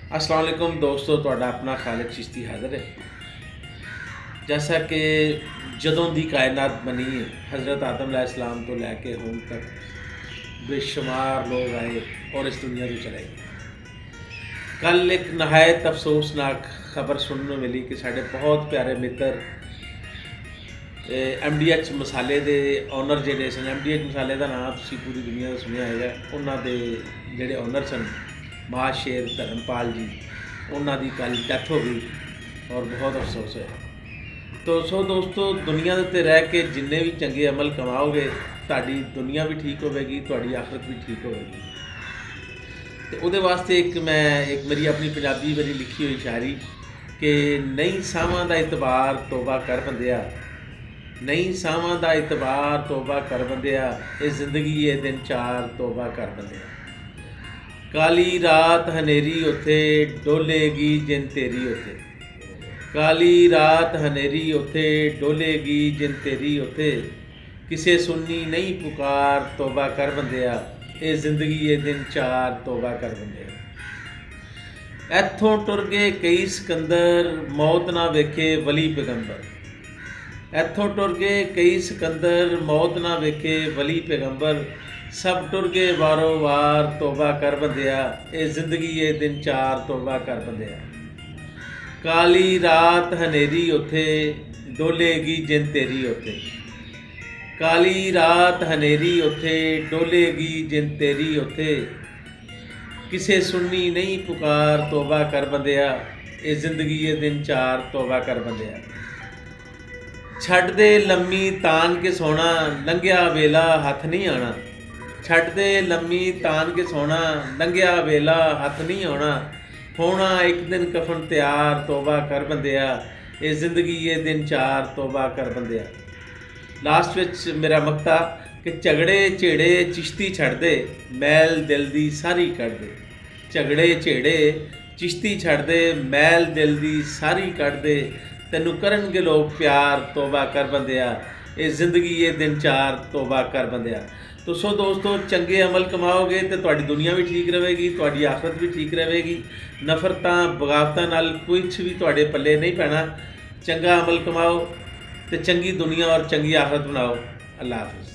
अस्सलाम वालेकुम दोस्तों, ਤੁਹਾਡਾ अपना खालिद चिश्ती हाज़िर है। जैसा कि ਜਦੋਂ ਦੀ ਕਾਇਨਾਤ ਬਣੀ ਹੈ, हज़रत आदम अलैहिस्सलाम ਤੋਂ ਲੈ ਕੇ ਹੁਣ तक बेशुमार लोग आए और इस दुनिया ਤੋਂ चले गए। कल एक नहायत अफसोसनाक खबर सुनने ਨੂੰ मिली कि साढ़े बहुत प्यारे मित्र MDH मसाले ਦੇ ਓਨਰ ਜਿਹੜੇ ਸਨ, MDH ਮਸਾਲੇ ਦਾ ਨਾਮ ਤੁਸੀਂ ਪੂਰੀ ਦੁਨੀਆ ਦਾ ਸੁਣਿਆ ਹੋਏਗਾ। ਉਹਨਾਂ ਦੇ ਜਿਹੜੇ ਓਨਰ ਸਨ महाशेर धर्मपाल जी, उन्होंने कल डैथ हो गई और बहुत अफसोस है। तो दोस्तों, दुनिया के उत्ते रह के जिन्ने भी चंगे अमल कमाओगे, तुहाडी दुनिया भी ठीक होगी, तुहाडी आखिरत भी ठीक होगी। तो उहदे वास्ते एक मेरी अपनी पंजाबी मेरी लिखी हुई शायरी कि नहीं सावां दा इतबार तौबा कर बंदिया, नहीं सावां दा इतबार तौबा कर बंदिया, ये जिंदगी ये दिन चार तौबा कर बंदिया। काली रात हनेरी उथे डोलेगी जिन तेरी उथे, काली रात हनेरी उथे डोलेगी जिन तेरी उथे, किसे सुननी नहीं पुकार तौबा कर बंदिया, ये जिंदगी ये दिन चार तौबा कर बंदिया। इत्थों टुर गए कई सिकंदर मौत ना वेखे वली पैगंबर, इत्थों टुर गए कई सिकंदर मौत ना वेखे वली पैगंबर, सब टुर गए वारो वार तौबा कर बंदिया, ये जिंदगी ये दिन चार तौबा कर बंदिया। काली रात हनेरी उथे डोलेगी जिन तेरी उथे, काली रात हनेरी उथे डोलेगी जिन तेरी उथे, किसे सुननी नहीं पुकार तौबा कर बंदिया, ये जिंदगी ये दिन चार तौबा कर बंदिया। छड्ड दे लम्मी तान के सोना लंघिया वेला हथ नहीं आना, छड्ड दे लम्मी तान के सोना लंघिया वेला हथ नहीं आना, होना एक दिन कफन तैयार तौबा कर बंदिया, ये जिंदगी ये दिन चार तौबा कर बंदिया। लास्ट विच मेरा मकता कि झगड़े झेड़े चिश्ती छड्ड दे, मैल दिल दी सारी कढ दे, झगड़े झेड़े चिश्ती छड्ड दे, मैल दिल दी सारी कढ दे, तैनू करनगे लोग प्यार तौबा कर बंदिया, ये जिंदगी ये दिन चार तौबा कर बंदिया। तो दोस्तों, चंगे अमल कमाओगे तो तुहाडी दुनिया भी ठीक रहेगी, तुहाडी आखिरत भी ठीक रहेगी। नफरतां बगावतां नाल कुछ भी तुहाडे पल्ले नहीं पैना। चंगा अमल कमाओ तो चंगी दुनिया और चंगी आखिरत बनाओ। अल्लाह हाफिज़।